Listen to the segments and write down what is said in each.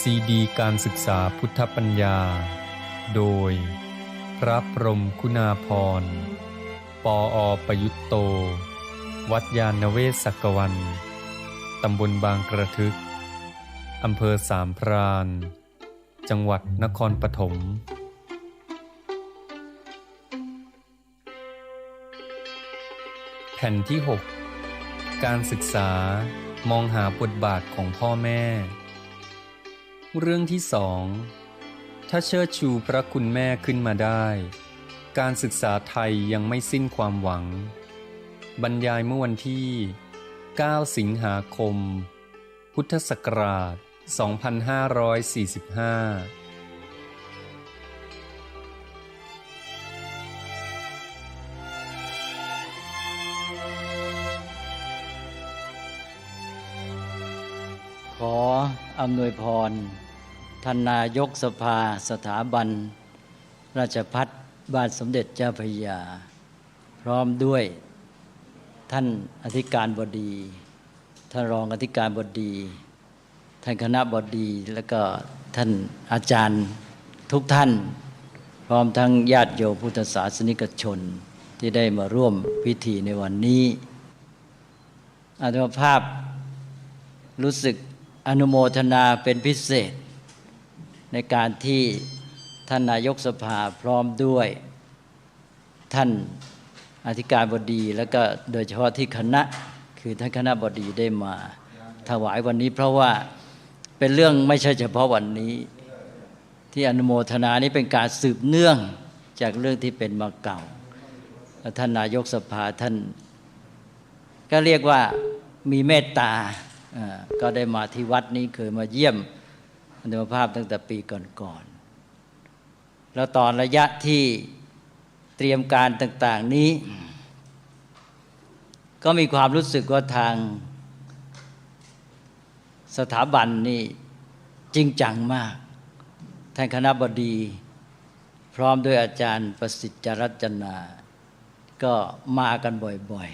ซีดีการศึกษาพุทธปัญญาโดยพระพรหมคุณาภรณ์ปอประยุตโตวัดยาณเวศกวัน ตำบลบางกระทึก อำเภอสามพรานจังหวัดนครปฐมแผ่นที่ 6 การศึกษามองหาบทบาทของพ่อแม่เรื่องที่ 2 ถ้าเชิดชูพระคุณแม่ขึ้นมาได้การศึกษาไทยยังไม่สิ้นความหวังบรรยายเมื่อวันที่ 9 สิงหาคม พุทธศักราช 2545ขออำนวยพรท่านนายกสภาสถาบันราชภัฏบ้านสมเด็จเจ้าพระยาพร้อมด้วยท่านอธิการบดีท่านรองอธิการบดีท่านคณบดีและก็ท่านอาจารย์ทุกท่านพร้อมทั้งญาติโยมพุทธศาสนิกชนที่ได้มาร่วมพิธีในวันนี้อาตมาภาพรู้สึกอนุโมทนาเป็นพิเศษในการที่ท่านนายกสภาพร้อมด้วยท่านอธิการบดีและก็โดยเฉพาะที่คณะคือท่านคณบดีได้มาถวายวันนี้เพราะว่าเป็นเรื่องไม่ใช่เฉพาะวันนี้ที่อนุโมทนานี้เป็นการสืบเนื่องจากเรื่องที่เป็นมาเก่าท่านนายกสภาท่านก็เรียกว่ามีเมตตาก็ได้มาที่วัดนี้เคยมาเยี่ยมอัตมาภาพตั้งแต่ปีก่อนๆแล้วตอนระยะที่เตรียมการต่างๆนี้ก็มีความรู้สึกว่าทางสถาบันนี่จริงจังมากท่านคณบดีพร้อมด้วยอาจารย์ประสิทธิ์จรัตนาก็มากันบ่อย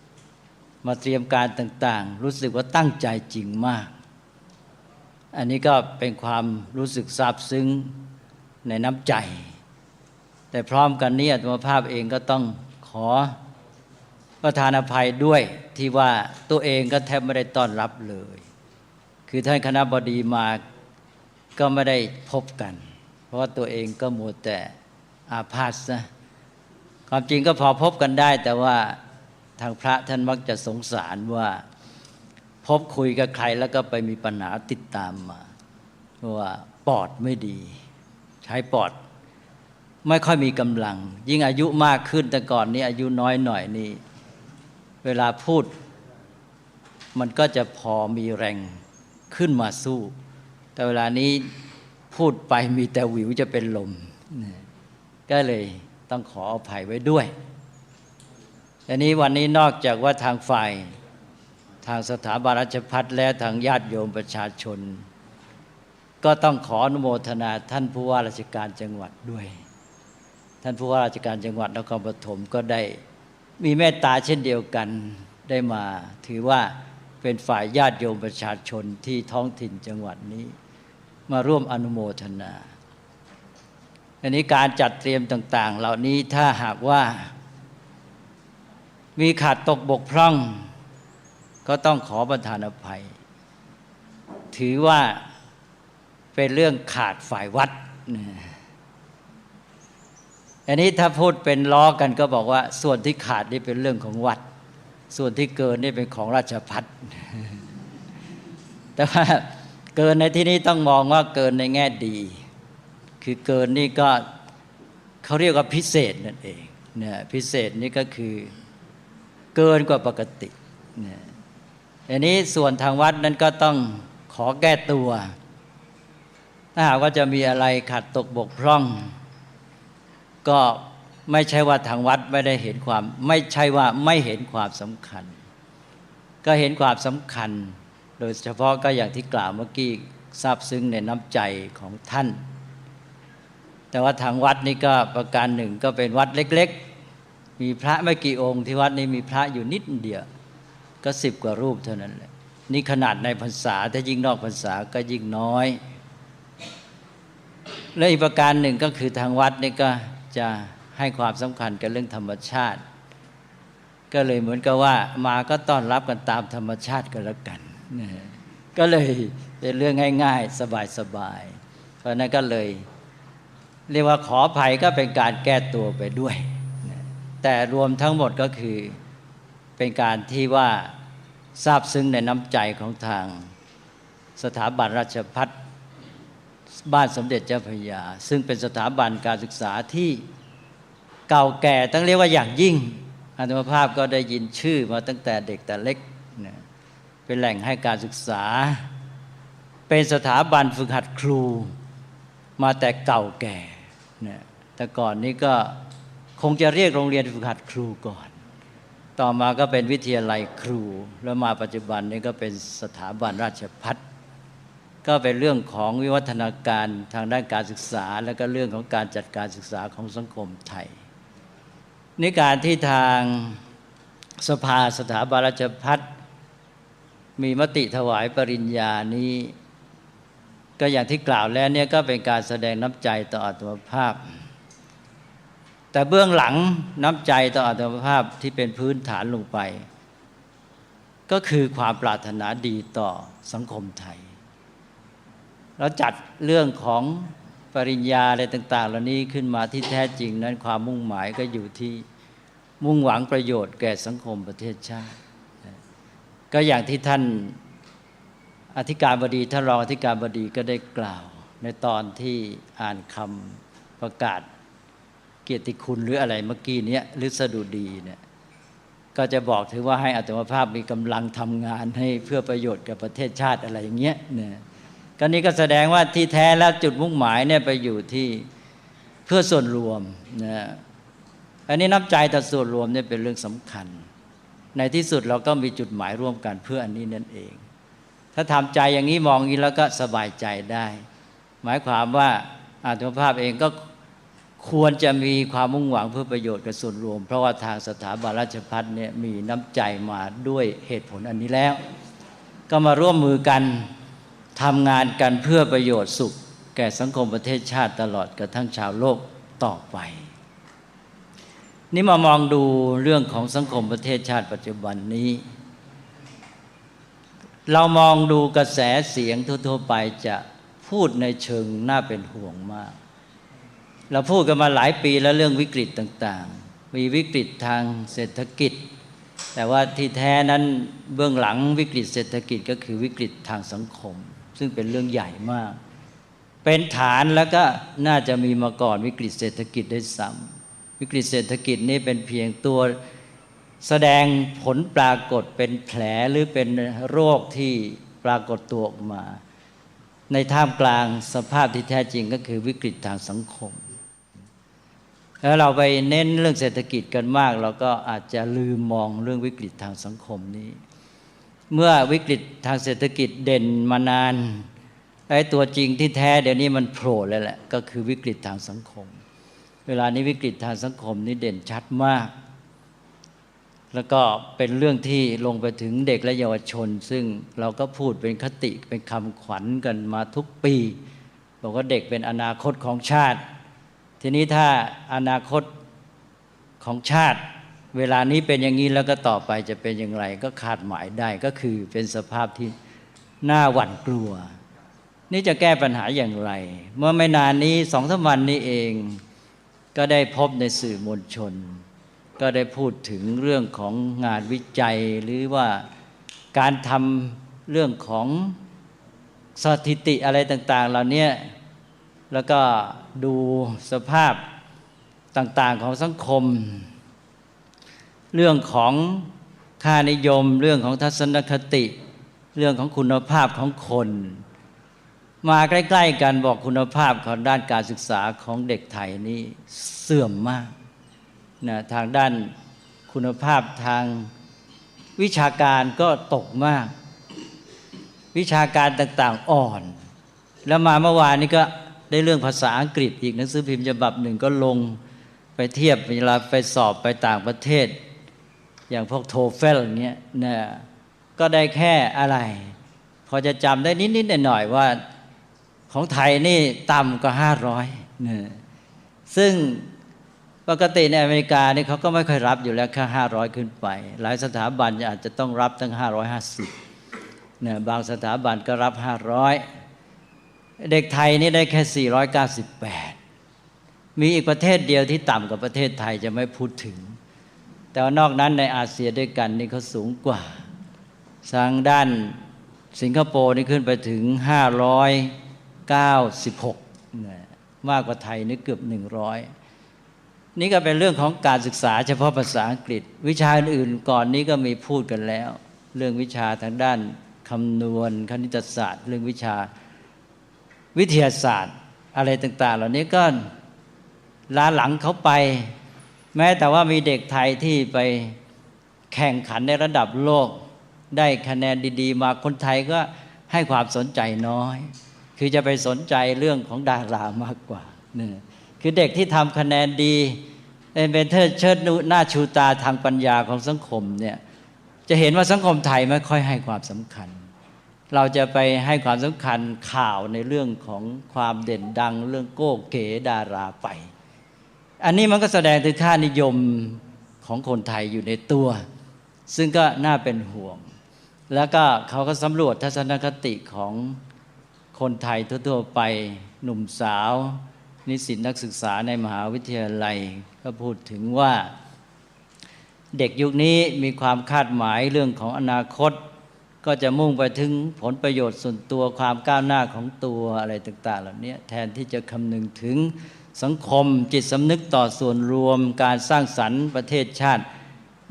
ๆมาเตรียมการต่างๆรู้สึกว่าตั้งใจจริงมากอันนี้ก็เป็นความรู้สึกซาบซึ้งในน้ำใจแต่พร้อมกันนี้อาตมาภาพเองก็ต้องขอประทานอภัยด้วยที่ว่าตัวเองก็แทบไม่ได้ต้อนรับเลยคือท่านคณบดีมาก็ไม่ได้พบกันเพราะว่าตัวเองก็มัวแต่อาพาธนะความจริงก็พอพบกันได้แต่ว่าทางพระท่านมักจะสงสารว่าพบคุยกับใครแล้วก็ไปมีปัญหาติดตามมาเพราะว่าปอดไม่ดีใช้ปอดไม่ค่อยมีกำลังยิ่งอายุมากขึ้นแต่ก่อนนี้อายุน้อยหน่อยนี่เวลาพูดมันก็จะพอมีแรงขึ้นมาสู้แต่เวลานี้พูดไปมีแต่หวิวจะเป็นลมก็เลยต้องขออภัยไว้ด้วยอันนี้วันนี้นอกจากว่าทางฝ่ายทางสถาบันราชภัฏและทางญาติโยมประชาชนก็ต้องขออนุโมทนาท่านผู้ว่าราชการจังหวัดด้วยท่านผู้ว่าราชการจังหวัดนครปฐมก็ได้มีเมตตาเช่นเดียวกันได้มาถือว่าเป็นฝ่ายญาติโยมประชาชนที่ท้องถิ่นจังหวัดนี้มาร่วมอนุโมทนาอันนี้การจัดเตรียมต่างๆเหล่านี้ถ้าหากว่ามีขาดตกบกพร่องก็ต้องขอประทานอภัยถือว่าเป็นเรื่องขาดฝ่ายวัดอันนี้ถ้าพูดเป็นล้อกันก็บอกว่าส่วนที่ขาดนี่เป็นเรื่องของวัดส่วนที่เกินนี่เป็นของราชภัฏแต่ว่าเกินในที่นี้ต้องมองว่าเกินในแง่ดีคือเกินนี่ก็เขาเรียกว่าพิเศษนั่นเองเนี่ยพิเศษนี่ก็คือเกินกว่าปกติเนี่ยอันนี้ส่วนทางวัดนั้นก็ต้องขอแก้ตัวถ้าหากว่าจะมีอะไรขาดตกบกพร่องก็ไม่ใช่ว่าทางวัดไม่ได้เห็นความไม่ใช่ว่าไม่เห็นความสำคัญก็เห็นความสำคัญโดยเฉพาะก็อย่างที่กล่าวเมื่อกี้ซาบซึ้งในน้ำใจของท่านแต่ว่าทางวัดนี่ก็ประการหนึ่งก็เป็นวัดเล็กๆมีพระไม่กี่องค์ที่วัดนี้มีพระอยู่นิดเดียวก็10 กว่ารูปเท่านั้นแหละ นี่ขนาดในพรรษาถ้ายิ่งนอกพรรษาก็ยิ่งน้อยและอีกประการหนึ่งก็คือทางวัดนี่ก็จะให้ความสำคัญกับเรื่องธรรมชาติก็เลยเหมือนกับว่ามาก็ต้อนรับกันตามธรรมชาติกันแล้วกันก็เลยเป็นเรื่องง่ายๆสบายๆเพราะนั้นก็เลยเรียกว่าขออภัยก็เป็นการแก้ตัวไปด้วยแต่รวมทั้งหมดก็คือเป็นการที่ว่าซาบซึ้งในน้ำใจของทางสถาบันราชภัฏบ้านสมเด็จเจ้าพระยาซึ่งเป็นสถาบันการศึกษาที่เก่าแก่ต้องเรียกว่าอย่างยิ่งอาตมาภาพก็ได้ยินชื่อมาตั้งแต่เด็กแต่เล็กเป็นแหล่งให้การศึกษาเป็นสถาบันฝึกหัดครูมาแต่เก่าแก่แต่ก่อนนี้ก็คงจะเรียกโรงเรียนฝึกหัดครูก่อนต่อมาก็เป็นวิทยาลัยครูแล้วมาปัจจุบันนี้ก็เป็นสถาบันราชภัฏก็เป็นเรื่องของวิวัฒนาการทางด้านการศึกษาและก็เรื่องของการจัดการศึกษาของสังคมไทยในการที่ทางสภาสถาบันราชภัฏมีมติถวายปริญญานี้ก็อย่างที่กล่าวแล้วเนี่ยก็เป็นการแสดงน้ำใจต่ออาตมาภาพแต่เบื้องหลังน้ำใจต่ออาตมาภาพที่เป็นพื้นฐานลงไปก็คือความปรารถนาดีต่อสังคมไทยเราจัดเรื่องของปริญญาอะไรต่างๆเหล่านี้ขึ้นมาที่แท้จริงนั้นความมุ่งหมายก็อยู่ที่มุ่งหวังประโยชน์แก่สังคมประเทศชาติก็อย่างที่ท่านอธิการบดีท่านรองอธิการบดีก็ได้กล่าวในตอนที่อ่านคำประกาศเกียรติคุณหรืออะไรเมื่อกี้นี้หรือสดุดีเนี่ยก็จะบอกถึงว่าให้อาตมาภาพมีกำลังทำงานให้เพื่อประโยชน์กับประเทศชาติอะไรอย่างเงี้ยเนี่ยก็นี้ก็แสดงว่าที่แท้แล้วจุดมุ่งหมายเนี่ยไปอยู่ที่เพื่อส่วนรวมนะอันนี้น้ำใจต่อส่วนรวมเนี่ยเป็นเรื่องสำคัญในที่สุดเราก็มีจุดหมายร่วมกันเพื่ออันนี้นั่นเองถ้าทำใจอย่างนี้มองอย่างนี้แล้วก็สบายใจได้หมายความว่าอาตมาภาพเองก็ควรจะมีความมุ่งหวังเพื่อประโยชน์กับส่วนรวมเพราะว่าทางสถาบันราชภัฏเนี่ยมีน้ำใจมาด้วยเหตุผลอันนี้แล้วก็มาร่วมมือกันทำงานกันเพื่อประโยชน์สุขแก่สังคมประเทศชาติตลอดกระทั่งชาวโลกต่อไปนี่มามองดูเรื่องของสังคมประเทศชาติปัจจุบันนี้เรามองดูกระแสเสียงทั่วๆไปจะพูดในเชิงน่าเป็นห่วงมากเราพูดกันมาหลายปีแล้วเรื่องวิกฤตต่างๆมีวิกฤตทางเศรษฐกิจแต่ว่าที่แท้นั้นเบื้องหลังวิกฤตเศรษฐกิจก็คือวิกฤตทางสังคมซึ่งเป็นเรื่องใหญ่มากเป็นฐานแล้วก็น่าจะมีมาก่อนวิกฤตเศรษฐกิจได้ซ้ำวิกฤตเศรษฐกิจนี้เป็นเพียงตัวแสดงผลปรากฏเป็นแผลหรือเป็นโรคที่ปรากฏตัวออกมาในท่ามกลางสภาพที่แท้จริงก็คือวิกฤตทางสังคมแล้วเราไปเน้นเรื่องเศรษฐกิจกันมากเราก็อาจจะลืมมองเรื่องวิกฤตทางสังคมนี้เมื่อวิกฤตทางเศรษฐกิจเด่นมานานไอ้ตัวจริงที่แท้เดี๋ยวนี้มันโผล่แล้วแหละก็คือวิกฤตทางสังคมเวลานี้วิกฤตทางสังคมนี้เด่นชัดมากแล้วก็เป็นเรื่องที่ลงไปถึงเด็กและเยาวชนซึ่งเราก็พูดเป็นคติเป็นคำขวัญกันมาทุกปีบอกว่าเด็กเป็นอนาคตของชาติทีนี้ถ้าอนาคตของชาติเวลานี้เป็นอย่างนี้แล้วก็ต่อไปจะเป็นอย่างไรก็คาดหมายได้ก็คือเป็นสภาพที่น่าหวั่นกลัวนี่จะแก้ปัญหาอย่างไรเมื่อไม่นานนี้2-3 วันนี้เองก็ได้พบในสื่อมวลชนก็ได้พูดถึงเรื่องของงานวิจัยหรือว่าการทำเรื่องของสถิติอะไรต่างๆเหล่านี้แล้วก็ดูสภาพต่างๆของสังคมเรื่องของค่านิยมเรื่องของทัศนคติเรื่องของคุณภาพของคนมาใกล้ๆกันบอกคุณภาพของด้านการศึกษาของเด็กไทยนี่เสื่อมมากนะทางด้านคุณภาพทางวิชาการก็ตกมากวิชาการต่างๆอ่อนแล้วมาเมื่อวานนี้ก็ได้เรื่องภาษาอังกฤษอีกหนังสือพิมพ์ฉบับหนึ่งก็ลงไปเทียบเวลาไปสอบไปต่างประเทศอย่างพวกโทเฟลอย่างเงี้ยนะ ก็ได้แค่อะไรพอจะจำได้นิดๆหน่อยๆว่าของไทยนี่ต่ำกว่า500เนี่ยซึ่งปกติในอเมริกานี่เขาก็ไม่ค่อยรับอยู่แล้วแค่500ขึ้นไปหลายสถาบันอาจจะต้องรับตั้ง550เนี่ยบางสถาบันก็รับ500เด็กไทยนี่ได้แค่498มีอีกประเทศเดียวที่ต่ำกว่าประเทศไทยจะไม่พูดถึงแต่ว่านอกนั้นในอาเซียด้วยกันนี่เขาสูงกว่าทางด้านสิงคโปร์นี่ขึ้นไปถึง596มากกว่าไทยนี่เกือบ100นี่ก็เป็นเรื่องของการศึกษาเฉพาะภาษาอังกฤษวิชาอื่นก่อนนี้ก็มีพูดกันแล้วเรื่องวิชาทางด้านคำนวณคณิตศาสตร์เรื่องวิชาวิทยาศาสตร์อะไรต่างๆเหล่านี้ก็ล้าหลังเขาไปแม้แต่ว่ามีเด็กไทยที่ไปแข่งขันในระดับโลกได้คะแนนดีๆมาคนไทยก็ให้ความสนใจน้อยคือจะไปสนใจเรื่องของดารามากกว่านี่คือเด็กที่ทำคะแนนดีเป็นเชิดหน้าชูตาทางปัญญาของสังคมเนี่ยจะเห็นว่าสังคมไทยไม่ค่อยให้ความสำคัญเราจะไปให้ความสำคัญข่าวในเรื่องของความเด่นดังเรื่องโก้เก๋ดาราไปอันนี้มันก็แสดงถึงค่านิยมของคนไทยอยู่ในตัวซึ่งก็น่าเป็นห่วงแล้วก็เขาก็สำรวจทัศนคติของคนไทยทั่วๆไปหนุ่มสาวนิสิตนักศึกษาในมหาวิทยาลัยก็พูดถึงว่าเด็กยุคนี้มีความคาดหมายเรื่องของอนาคตก็จะมุ่งไปถึงผลประโยชน์ส่วนตัวความก้าวหน้าของตัวอะไรต่างๆเหล่านี้แทนที่จะคำนึงถึงสังคมจิตสำนึกต่อส่วนรวมการสร้างสรรค์ประเทศชาติ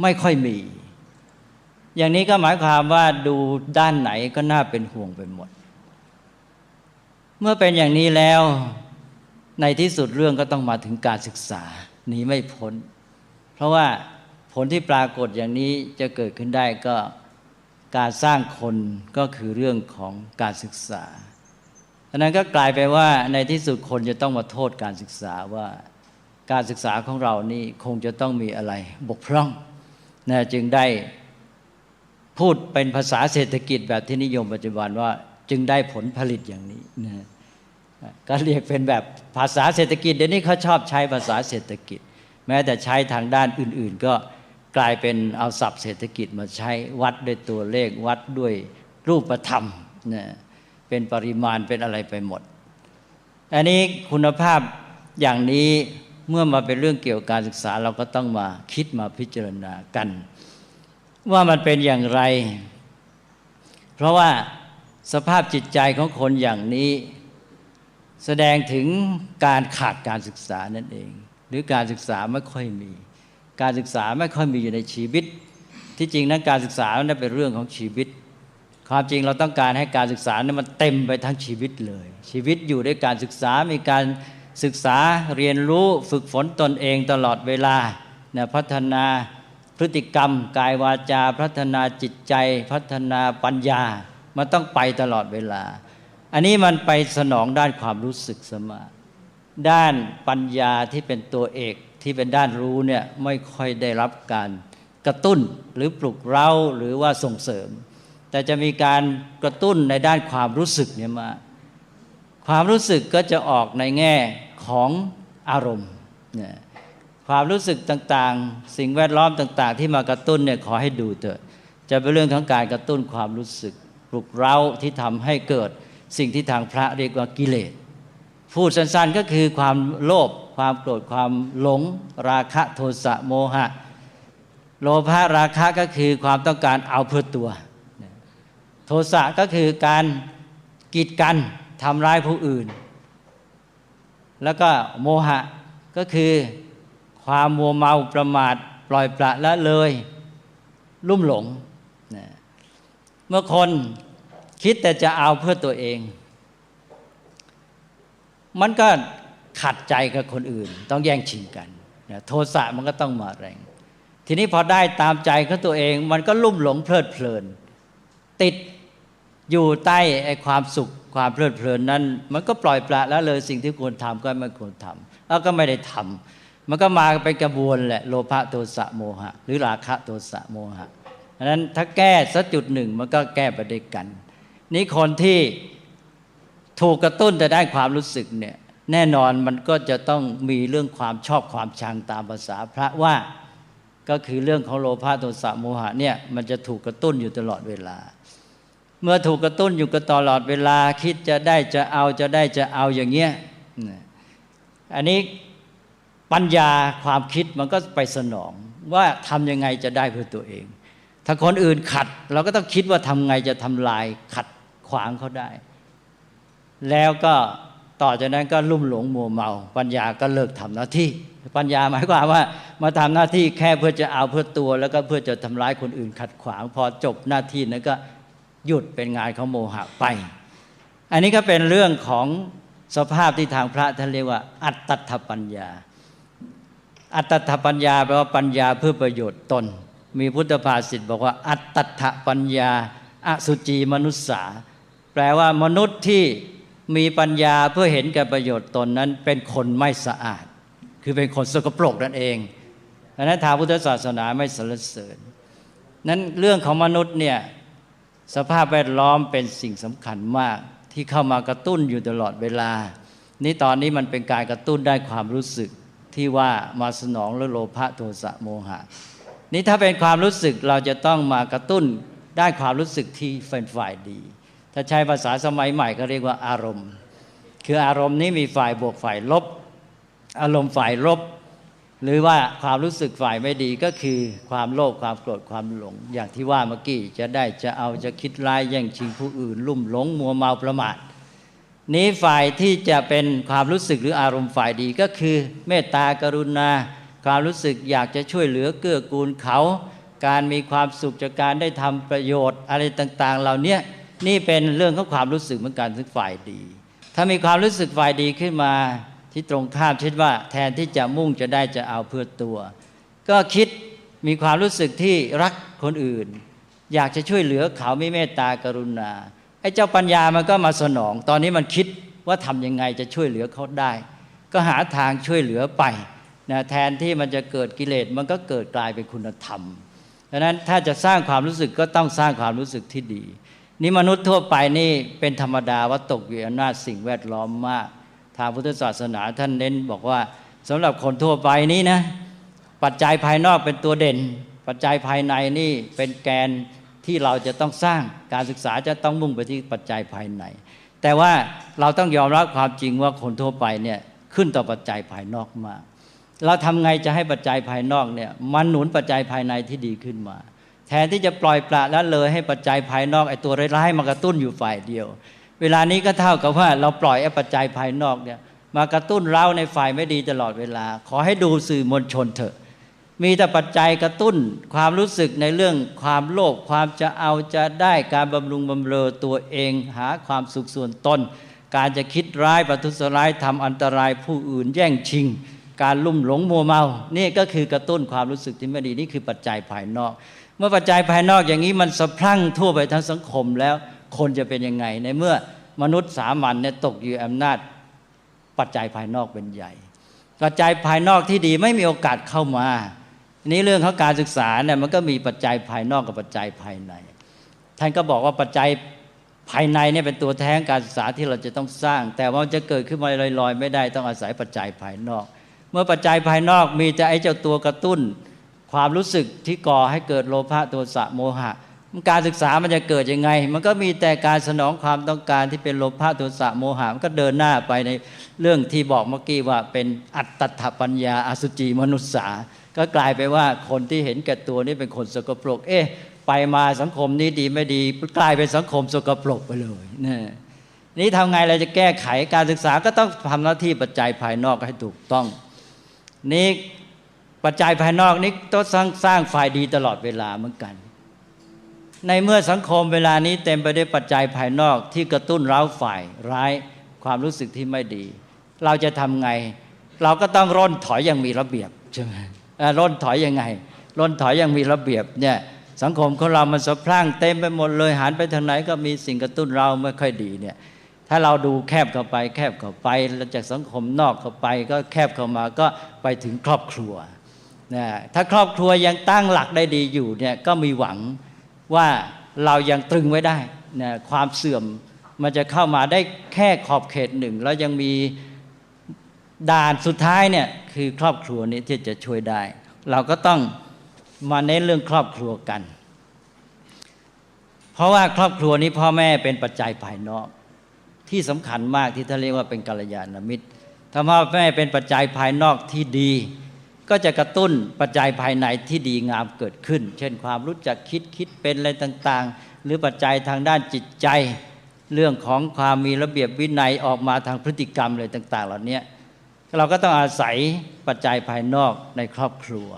ไม่ค่อยมีอย่างนี้ก็หมายความว่าดูด้านไหนก็น่าเป็นห่วงไปหมดเมื่อเป็นอย่างนี้แล้วในที่สุดเรื่องก็ต้องมาถึงการศึกษาหนีไม่พ้นเพราะว่าผลที่ปรากฏอย่างนี้จะเกิดขึ้นได้ก็การสร้างคนก็คือเรื่องของการศึกษาฉะนั้นก็กลายไปว่าในที่สุดคนจะต้องมาโทษการศึกษาว่าการศึกษาของเรานี่คงจะต้องมีอะไรบกพร่องนะจึงได้พูดเป็นภาษาเศรษฐกิจแบบที่นิยมปัจจุบันว่าจึงได้ผลผลิตอย่างนี้นะก็เรียกเป็นแบบภาษาเศรษฐกิจเดี๋ยวนี้เขาชอบใช้ภาษาเศรษฐกิจแม้แต่ใช้ทางด้านอื่นๆก็กลายเป็นเอาศัพท์เศรษฐกิจมาใช้วัดด้วยตัวเลขวัดด้วยรูปธรรมนะเป็นปริมาณเป็นอะไรไปหมดอันนี้คุณภาพอย่างนี้เมื่อมาเป็นเรื่องเกี่ยวกับการศึกษาเราก็ต้องมาคิดมาพิจารณากันว่ามันเป็นอย่างไรเพราะว่าสภาพจิตใจของคนอย่างนี้แสดงถึงการขาดการศึกษานั่นเองหรือการศึกษาไม่ค่อยมีการศึกษาไม่ค่อยมีอยู่ในชีวิตที่จริงนั้นการศึกษานั้นเป็นเรื่องของชีวิตความจริงเราต้องการให้การศึกษานั้นมันเต็มไปทั้งชีวิตเลยชีวิตอยู่ด้วยการศึกษามีการศึกษาเรียนรู้ฝึกฝนตนเองตลอดเวลาพัฒนาพฤติกรรมกายวาจาพัฒนาจิตใจพัฒนาปัญญามันต้องไปตลอดเวลาอันนี้มันไปสนองด้านความรู้สึกเสมอด้านปัญญาที่เป็นตัวเอกที่เป็นด้านรู้เนี่ยไม่ค่อยได้รับการกระตุ้นหรือปลุกเร้าหรือว่าส่งเสริมแต่จะมีการกระตุ้นในด้านความรู้สึกเนี่ยมาความรู้สึกก็จะออกในแง่ของอารมณ์เนี่ยความรู้สึกต่างๆสิ่งแวดล้อมต่างๆที่มากระตุ้นเนี่ยขอให้ดูเถอะจะเป็นเรื่องของการกระตุ้นความรู้สึกปลุกเร้าที่ทำให้เกิดสิ่งที่ทางพระเรียกว่ากิเลสพูดสั้นๆก็คือความโลภความโกรธความหลงราคะโทสะโมหะโลภะราคะก็คือความต้องการเอาเพื่อตัวโทสะก็คือการกีดกันทำร้ายผู้อื่นแล้วก็โมหะก็คือความมัวเมาประมาทปล่อยปละละเลยลุ่มหลงเมื่อคนคิดแต่จะเอาเพื่อตัวเองมันก็ขัดใจกับคนอื่นต้องแย่งชิงกันโทสะมันก็ต้องมาแรงทีนี้พอได้ตามใจของตัวเองมันก็ลุ่มหลงเพลิดเพลินติดอยู่ใต้ไอ้ความสุขความเพลิดเพลินนั้นมันก็ปล่อยปละละเลยสิ่งที่ควรทำก็ไม่ควรทำแล้วก็ไม่ได้ทำมันก็มาเป็นกระบวนแหละโลภะโทสะโมหะหรือราคะโทสะโมหะ เพราะฉะนั้นถ้าแก้สักจุดหนึ่งมันก็แก้ไปด้วยกันนี่คนที่ถูกกระตุ้นแต่ได้ความรู้สึกเนี่ยแน่นอนมันก็จะต้องมีเรื่องความชอบความชังตามภาษาพระว่าก็คือเรื่องของโลภะโทสะโมหะเนี่ยมันจะถูกกระตุ้นอยู่ตลอดเวลาเมื่อถูกกระตุ้นอยู่ตลอดเวลาคิดจะได้จะเอาจะได้จะเอาอย่างเงี้ยอันนี้ปัญญาความคิดมันก็ไปสนองว่าทำยังไงจะได้เพื่อตัวเองถ้าคนอื่นขัดเราก็ต้องคิดว่าทำไงจะทำลายขัดขวางเขาได้แล้วก็ต่อจากนั้นก็ลุ่มหลงมัวเมาปัญญาก็เลิกทำหน้าที่ปัญญาหมายความว่ามาทำหน้าที่แค่เพื่อจะเอาเพื่อตัวแล้วก็เพื่อจะทำร้ายคนอื่นขัดขวางพอจบหน้าที่นั้นก็หยุดเป็นงานของโมหะไปอันนี้ก็เป็นเรื่องของสภาพที่ทางพระท่านเรียกว่าอัตตถปัญญาอัตตถปัญญาแปลว่าปัญญาเพื่อประโยชน์ตนมีพุทธภาษิตบอกว่าอัตตถปัญญาอสุจีมนุสสาแปลว่ามนุษย์ที่มีปัญญาเพื่อเห็นแก่ประโยชน์ตนนั้นเป็นคนไม่สะอาดคือเป็นคนสกปรกนั่นเองดังนั้นทางพุทธศาสนาไม่สรรเสริญนั้นเรื่องของมนุษย์เนี่ยสภาพแวดล้อมเป็นสิ่งสำคัญมากที่เข้ามากระตุ้นอยู่ตลอดเวลานี่ตอนนี้มันเป็นการกระตุ้นได้ความรู้สึกที่ว่ามาสนองโลภะโทสะโมหะนี่ถ้าเป็นความรู้สึกเราจะต้องมากระตุ้นได้ความรู้สึกที่เป็นฝ่ายดีถ้าใช้ภาษาสมัยใหม่ก็เรียกว่าอารมณ์คืออารมณ์นี้มีฝ่ายบวกฝ่ายลบอารมณ์ฝ่ายลบหรือว่าความรู้สึกฝ่ายไม่ดีก็คือความโลภความโกรธความหลงอย่างที่ว่าเมื่อกี้จะได้จะเอาจะคิดร้ายแย่งชิงผู้อื่นลุ่มหลงมัวเมาประมาทนี้ฝ่ายที่จะเป็นความรู้สึกหรืออารมณ์ฝ่ายดีก็คือเมตตากรุณาความรู้สึกอยากจะช่วยเหลือเกื้อกูลเขาการมีความสุขจากการได้ทำประโยชน์อะไรต่างๆเหล่านี้นี่เป็นเรื่องของความรู้สึกเหมือนกันซึ่งฝ่ายดีถ้ามีความรู้สึกฝ่ายดีขึ้นมาที่ตรงข้ามเช่นว่าแทนที่จะมุ่งจะได้จะเอาเพื่อตัวก็คิดมีความรู้สึกที่รักคนอื่นอยากจะช่วยเหลือเขามีเมตตากรุณาไอ้เจ้าปัญญามันก็มาสนองตอนนี้มันคิดว่าทำยังไงจะช่วยเหลือเขาได้ก็หาทางช่วยเหลือไปนะแทนที่มันจะเกิดกิเลสมันก็เกิดกลายเป็นคุณธรรมดังนั้นถ้าจะสร้างความรู้สึกก็ต้องสร้างความรู้สึกที่ดีนี่มนุษย์ทั่วไปนี่เป็นธรรมดาว่าตกอยู่ในอำนาจสิ่งแวดล้อมมากทางพุทธศาสนาท่านเน้นบอกว่าสำหรับคนทั่วไปนี้นะปัจจัยภายนอกเป็นตัวเด่นปัจจัยภายในนี่เป็นแกนที่เราจะต้องสร้างการศึกษาจะต้องมุ่งไปที่ปัจจัยภายในแต่ว่าเราต้องยอมรับความจริงว่าคนทั่วไปเนี่ยขึ้นต่อปัจจัยภายนอกมากเราทำไงจะให้ปัจจัยภายนอกเนี่ยมันหนุนปัจจัยภายในที่ดีขึ้นมาแทนที่จะปล่อยปละละเลยให้ปัจจัยภายนอกไอ้ตัวร้ายๆมากระตุ้นอยู่ฝ่ายเดียวเวลานี้ก็เท่ากับว่าเราปล่อยไอ้ปัจจัยภายนอกเนี่ยมากระตุ้นเราในฝ่ายไม่ดีตลอดเวลาขอให้ดูสื่อมวลชนเถอะมีแต่ปัจจัยกระตุ้นความรู้สึกในเรื่องความโลภความจะเอาจะได้การบำรุงบำเรอตัวเองหาความสุขส่วนตนการจะคิดร้ายประทุษร้ายทำอันตรายผู้อื่นแย่งชิงการลุ่มหลงมัวเมานี่ก็คือกระตุ้นความรู้สึกที่ไม่ดีนี่คือปัจจัยภายนอกเมื่อปัจจัยภายนอกอย่างนี้มันสะพรั่งทั่วไปทั้งสังคมแล้วคนจะเป็นยังไงในเมื่อมนุษย์สามัญเนี่ยตกอยู่อำนาจปัจจัยภายนอกเป็นใหญ่ปัจจัยภายนอกที่ดีไม่มีโอกาสเข้ามานี้เรื่องของการศึกษาเนี่ยมันก็มีปัจจัยภายนอกกับปัจจัยภายในท่านก็บอกว่าปัจจัยภายในเนี่ยเป็นตัวแทนการศึกษาที่เราจะต้องสร้างแต่ว่าจะเกิดขึ้นมาลอยๆไม่ได้ต้องอาศัยปัจจัยภายนอกเมื่อปัจจัยภายนอกมีแต่ไอ้เจ้าตัวกระตุ้นความรู้สึกที่ก่อให้เกิดโลภะโทสะโมหะการศึกษามันจะเกิดยังไงมันก็มีแต่การสนองความต้องการที่เป็นโลภะโทสะโมหะมันก็เดินหน้าไปในเรื่องที่บอกเมื่อกี้ว่าเป็นอัตตถปัญญาอสุจีมนุสสาก็กลายไปว่าคนที่เห็นแก่ตัวนี่เป็นคนสกปรกไปมาสังคมนี้ดีไม่ดีกลายเป็นสังคมสกปรกไปเลยนี่ทำไงเราจะแก้ไขการศึกษาก็ต้องทำหน้าที่ปัจจัยภายนอกให้ถูกต้องนี่ปัจจัยภายนอกนี้ต้องสร้างฝ่ายดีตลอดเวลาเหมือนกันในเมื่อสังคมเวลานี้เต็มไปด้วยปัจจัยภายนอกที่กระตุ้นเร้าฝ่ายร้ายความรู้สึกที่ไม่ดีเราจะทำไงเราก็ต้องร่นถอยอย่างมีระเบียบใช่ไหมร่นถอยยังไงร่นถอยอย่างมีระเบียบเนี่ยสังคมของเรามันสะพรั่งเต็มไปหมดเลยหันไปทางไหนก็มีสิ่งกระตุ้นเราไม่ค่อยดีเนี่ยถ้าเราดูแคบเข้าไปแคบเข้าไปแล้วจากสังคมนอกเข้าไปก็แคบเข้ามาก็ไปถึงครอบครัวนะถ้าครอบครัวยังตั้งหลักได้ดีอยู่เนี่ยก็มีหวัง ว่าเรายังตรึงไว้ได้นะความเสื่อมมันจะเข้ามาได้แค่ขอบเขตหนึ่งแล้วยังมีด่านสุดท้ายเนี่ยคือครอบครัวนี้ที่จะช่วยได้เราก็ต้องมาเน้นเรื่องครอบครัวกันเพราะว่าครอบครัวนี้พ่อแม่เป็นปัจจัยภายนอกที่สำคัญมากที่ท่านเรียกว่าเป็นกัลยาณมิตรถ้าพ่อแม่เป็นปัจจัยภายนอกที่ดีก็จะกระตุ้นปัจจัยภายในที่ดีงามเกิดขึ้นเช่นความรู้จักคิดเป็นอะไรต่างๆหรือปัจจัยทางด้านจิตใจเรื่องของความมีระเบียบวินัยออกมาทางพฤติกรรมอะไรต่างๆเหล่านี้เราก็ต้องอาศัยปัจจัยภายนอกในครอบครัว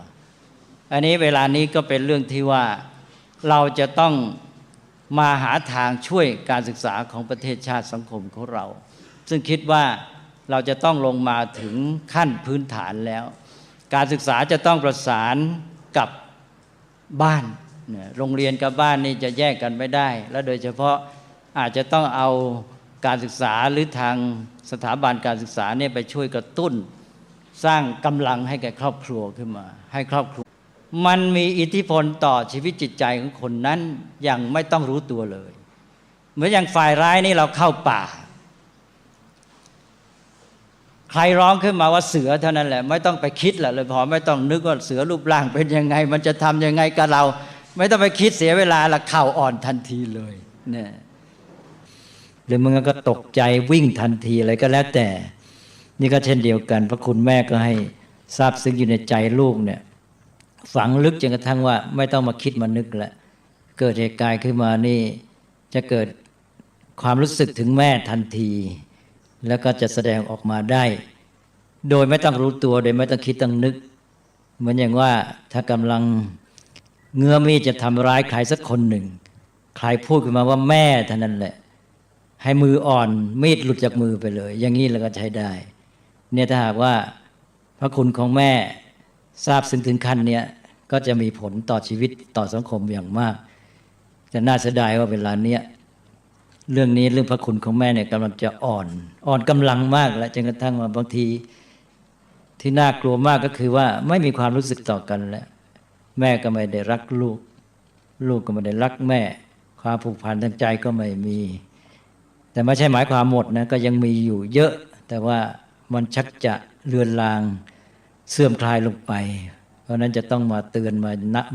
อันนี้เวลานี้ก็เป็นเรื่องที่ว่าเราจะต้องมาหาทางช่วยการศึกษาของประเทศชาติสังคมของเราซึ่งคิดว่าเราจะต้องลงมาถึงขั้นพื้นฐานแล้วการศึกษาจะต้องประสานกับบ้านโรงเรียนกับบ้านนี่จะแยกกันไม่ได้และโดยเฉพาะอาจจะต้องเอาการศึกษาหรือทางสถาบันการศึกษาเนี่ยไปช่วยกระตุ้นสร้างกำลังให้แก่ครอบครัวขึ้นมาให้ครอบครัวมันมีอิทธิพลต่อชีวิตจิตใจของคนนั้นอย่างไม่ต้องรู้ตัวเลยเหมือนอย่างฝ่ายร้ายนี่เราเข้าป่าใครร้องขึ้นมาว่าเสือเท่านั้นแหละไม่ต้องไปคิดแหละเลยพอไม่ต้องนึกว่าเสือรูปร่างเป็นยังไงมันจะทำยังไงกับเราไม่ต้องไปคิดเสียเวลาละเข่าอ่อนทันทีเลยเนี่ยหรือมันก็ตกใจวิ่งทันทีอะไรก็แล้วแต่นี่ก็เช่นเดียวกันพระคุณแม่ก็ให้ทราบซึ้งอยู่ในใจลูกเนี่ยฝังลึกจนกระทั่งว่าไม่ต้องมาคิดมานึกแล้วเกิดเหตุการณ์ขึ้นมานี่จะเกิดความรู้สึกถึงแม่ทันทีแล้วก็จะแสดงออกมาได้โดยไม่ต้องรู้ตัวโดยไม่ต้องคิดต้องนึกเหมือนอย่างว่าถ้ากำลังเงื้อมีดจะทำร้ายใครสักคนหนึ่งใครพูดขึ้นมาว่าแม่เท่านั้นแหละให้มืออ่อนมีดหลุดจากมือไปเลยอย่างนี้เราก็ใช้ได้เนี่ยถ้าหากว่าพระคุณของแม่ทราบซึ้งถึงขั้นเนี้ยก็จะมีผลต่อชีวิตต่อสังคมอย่างมากแต่น่าเสียดายว่าเวลาเนี้ยเรื่องนี้เรื่องพระคุณของแม่เนี่ยกำลังจะอ่อนกำลังมากแล้วจนกระทั่งว่าบางทีที่น่ากลัวมากก็คือว่าไม่มีความรู้สึกต่อกันแล้วแม่ก็ไม่ได้รักลูกลูกก็ไม่ได้รักแม่ความผูกพันทางใจก็ไม่มีแต่ไม่ใช่หมายความหมดนะก็ยังมีอยู่เยอะแต่ว่ามันชักจะเลือนลางเสื่อมคลายลงไปเพราะนั้นจะต้องมาเตือน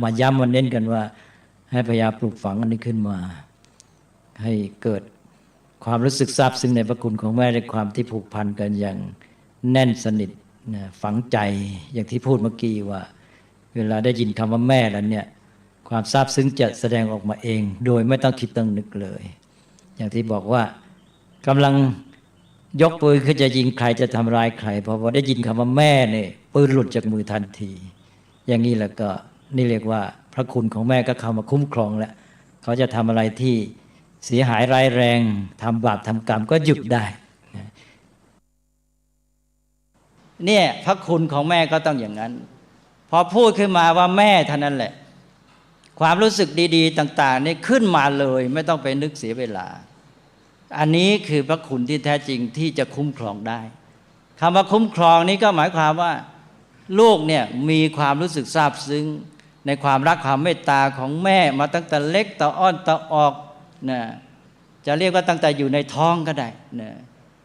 มาย้ำมาเน้นกันว่าให้พยายามปลูกฝังอันนี้ขึ้นมาให้เกิดความรู้สึกซาบซึ้งในพระคุณของแม่ในความที่ผูกพันกันอย่างแน่นสนิทฝังใจอย่างที่พูดเมื่อกี้ว่าเวลาได้ยินคำว่าแม่แล้วเนี่ยความซาบซึ้งจะแสดงออกมาเองโดยไม่ต้องคิดต้องนึกเลยอย่างที่บอกว่ากำลังยกปืนขึ้นจะยิงใครจะทำร้ายใครพอได้ยินคำว่าแม่เนี่ยปืนหลุดจากมือทันทีอย่างนี้แล้วก็นี่เรียกว่าพระคุณของแม่ก็เข้ามาคุ้มครองแล้วเขาจะทำอะไรที่เสียหายร้ายแรงทำบาปทำกรรมก็หยุดได้เนี่ยพระคุณของแม่ก็ต้องอย่างนั้นพอพูดขึ้นมาว่าแม่เท่านั้นแหละความรู้สึกดีๆต่างๆนี่ขึ้นมาเลยไม่ต้องไปนึกเสียเวลาอันนี้คือพระคุณที่แท้จริงที่จะคุ้มครองได้คำว่าคุ้มครองนี้ก็หมายความว่าลูกเนี่ยมีความรู้สึกซาบซึ้งในความรักความเมตตาของแม่มาตั้งแต่เล็กต่ออ้อนต่อออกนะจะเรียกว่าตั้งแต่อยู่ในท้องก็ได้นะ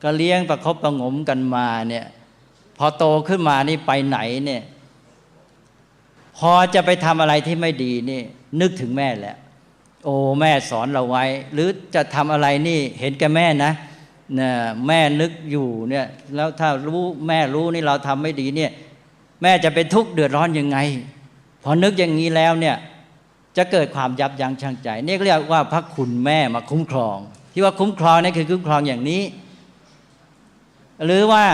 ก็เลี้ยงประคบประหงมกันมาเนี่ยพอโตขึ้นมานี่ไปไหนเนี่ยพอจะไปทำอะไรที่ไม่ดีนี่นึกถึงแม่แหละโอ้แม่สอนเราไว้หรือจะทำอะไรนี่เห็นแก่แม่นะแม่นึกอยู่เนี่ยแล้วถ้ารู้แม่รู้นี่เราทำไม่ดีเนี่ยแม่จะเป็นทุกข์เดือดร้อนยังไงพอนึกอย่างนี้แล้วเนี่ยจะเกิดความยับยั้งชั่งใจนี่เรียกว่าพระคุณแม่มาคุ้มครองที่ว่าคุ้มครองนี่คือคุ้มครองอย่างนี้หรือว่า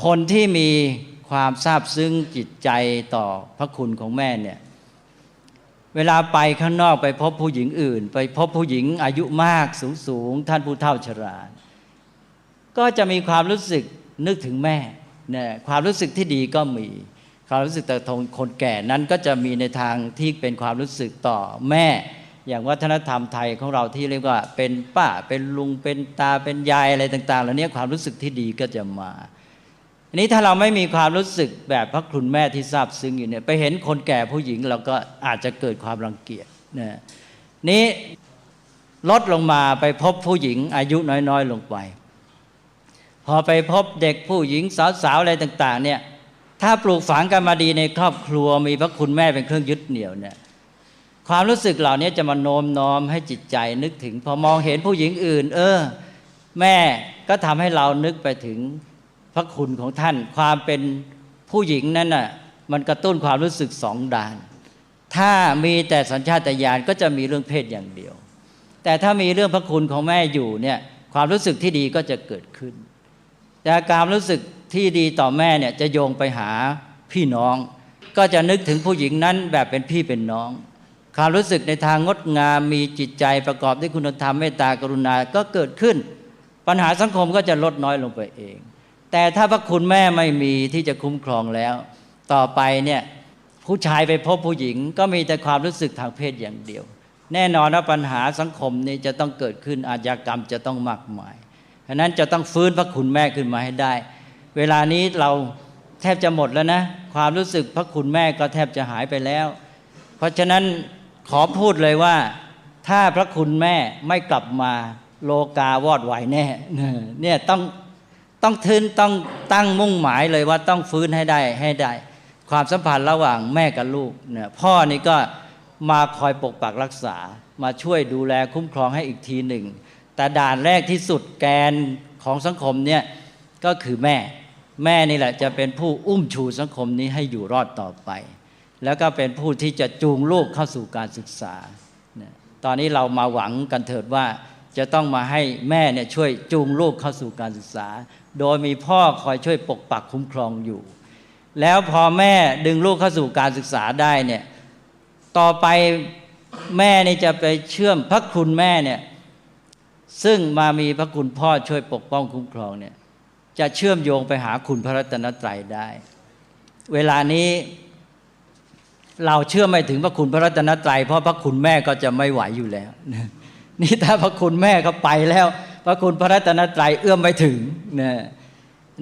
คนที่มีความซาบซึ้งจิตใจต่อพระคุณของแม่เนี่ยเวลาไปข้างนอกไปพบผู้หญิงอื่นไปพบผู้หญิงอายุมากสูงท่านผู้เฒ่าชราก็จะมีความรู้สึกนึกถึงแม่เนี่ยความรู้สึกที่ดีก็มีความรู้สึกต่อคนแก่นั้นก็จะมีในทางที่เป็นความรู้สึกต่อแม่อย่างวัฒนธรรมไทยของเราที่เรียกว่าเป็นป้าเป็นลุงเป็นตาเป็นยายอะไรต่างๆเหล่านี้ความรู้สึกที่ดีก็จะมาอันนี้ถ้าเราไม่มีความรู้สึกแบบพระคุณแม่ที่ซาบซึ้งอยู่เนี่ยไปเห็นคนแก่ผู้หญิงเราก็อาจจะเกิดความรังเกียจ นะนี้ลดลงมาไปพบผู้หญิงอายุน้อยๆลงไปพอไปพบเด็กผู้หญิงสาวๆอะไรต่างๆเนี่ยถ้าปลูกฝังกันมาดีในครอบครัวมีพระคุณแม่เป็นเครื่องยึดเหนี่ยวเนี่ยความรู้สึกเหล่านี้จะมาโน้มน้อมให้จิตใจนึกถึงพอมองเห็นผู้หญิงอื่นแม่ก็ทำให้เรานึกไปถึงพระคุณของท่านความเป็นผู้หญิงนั้นน่ะมันกระตุ้นความรู้สึกสองด้านถ้ามีแต่สัญชาตญาณก็จะมีเรื่องเพศอย่างเดียวแต่ถ้ามีเรื่องพระคุณของแม่อยู่เนี่ยความรู้สึกที่ดีก็จะเกิดขึ้นแต่การรู้สึกที่ดีต่อแม่เนี่ยจะโยงไปหาพี่น้องก็จะนึกถึงผู้หญิงนั้นแบบเป็นพี่เป็นน้องความรู้สึกในทางงดงามมีจิตใจประกอบด้วยคุณธรรมเมตตากรุณาก็เกิดขึ้นปัญหาสังคมก็จะลดน้อยลงไปเองแต่ถ้าพระคุณแม่ไม่มีที่จะคุ้มครองแล้วต่อไปเนี่ยผู้ชายไปพบผู้หญิงก็มีแต่ความรู้สึกทางเพศอย่างเดียวแน่นอนว่าปัญหาสังคมนี้จะต้องเกิดขึ้นอาชญากรรมจะต้องมากมายฉะนั้นจะต้องฟื้นพระคุณแม่ขึ้นมาให้ได้เวลานี้เราแทบจะหมดแล้วนะความรู้สึกพระคุณแม่ก็แทบจะหายไปแล้วเพราะฉะนั้นขอพูดเลยว่าถ้าพระคุณแม่ไม่กลับมาโลกาวอดวายแน่เนี่ยต้องตั้งมุ่งหมายเลยว่าต้องฟื้นให้ได้ความสัมพันธ์ระหว่างแม่กับลูกเนี่ยพ่อนี่ก็มาคอยปกปักรักษามาช่วยดูแลคุ้มครองให้อีกทีหนึ่งแต่ด่านแรกที่สุดแกนของสังคมเนี่ยก็คือแม่นี่แหละจะเป็นผู้อุ้มชูสังคมนี้ให้อยู่รอดต่อไปแล้วก็เป็นผู้ที่จะจูงลูกเข้าสู่การศึกษาตอนนี้เรามาหวังกันเถิดว่าจะต้องมาให้แม่เนี่ยช่วยจูงลูกเข้าสู่การศึกษาโดยมีพ่อคอยช่วยปกปักคุ้มครองอยู่แล้วพอแม่ดึงลูกเข้าสู่การศึกษาได้เนี่ยต่อไปแม่นี่จะไปเชื่อมพระคุณแม่เนี่ยซึ่งมามีพระคุณพ่อช่วยปกป้องคุ้มครองเนี่ยจะเชื่อมโยงไปหาคุณพระรัตนตรัยได้เวลานี้เราเชื่อไม่ถึงพระคุณพระรัตนตรัยเพราะพระคุณแม่ก็จะไม่ไหวอยู่แล้วนี่ถ้าพระคุณแม่เขาไปแล้วพระคุณพระรัตนตรัยเอื้อมไม่ถึง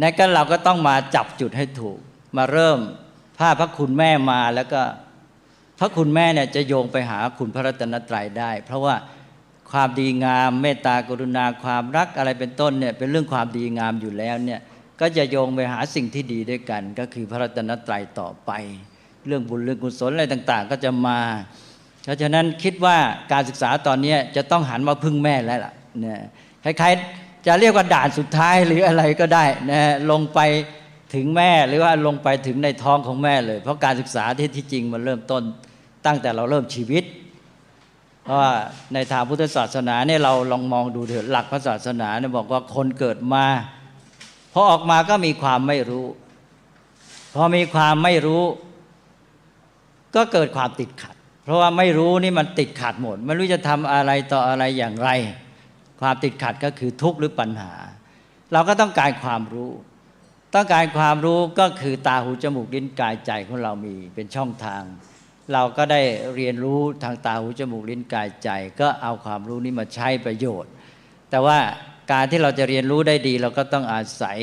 นั่นก็เราก็ต้องมาจับจุดให้ถูกมาเริ่มพระคุณแม่มาแล้วก็พระคุณแม่เนี่ยจะโยงไปหาคุณพระรัตนตรัยได้เพราะว่าความดีงามเมตตากรุณาความรักอะไรเป็นต้นเนี่ยเป็นเรื่องความดีงามอยู่แล้วเนี่ยก็จะโยงไปหาสิ่งที่ดีด้วยกันก็คือพระรัตนตรัยต่อไปเรื่องบุญเรื่องกุศลอะไรต่างๆก็จะมาเพราะฉะนั้นคิดว่าการศึกษาตอนนี้จะต้องหันมาพึ่งแม่แล้วล่ะเนี่ยคล้ายๆจะเรียกว่าด่านสุดท้ายหรืออะไรก็ได้นะลงไปถึงแม่หรือว่าลงไปถึงในท้องของแม่เลยเพราะการศึกษาที่จริงมันเริ่มต้นตั้งแต่เราเริ่มชีวิตเพราะว่าในทางพุทธศาสนาเนี่ยเราลองมองดูเถิดหลักพระศาสนาเนี่ยบอกว่าคนเกิดมาพอออกมาก็มีความไม่รู้พอมีความไม่รู้ก็เกิดความติดขัดเพราะว่าไม่รู้นี่มันติดขัดหมดไม่รู้จะทำอะไรต่ออะไรอย่างไรความติดขัดก็คือทุกข์หรือปัญหาเราก็ต้องการความรู้ต้องการความรู้ก็คือตาหูจมูกลิ้นกายใจของเรามีเป็นช่องทางเราก็ได้เรียนรู้ทางตาหูจมูกลิ้นกายใจก็เอาความรู้นี้มาใช้ประโยชน์แต่ว่าการที่เราจะเรียนรู้ได้ดีเราก็ต้องอาศัย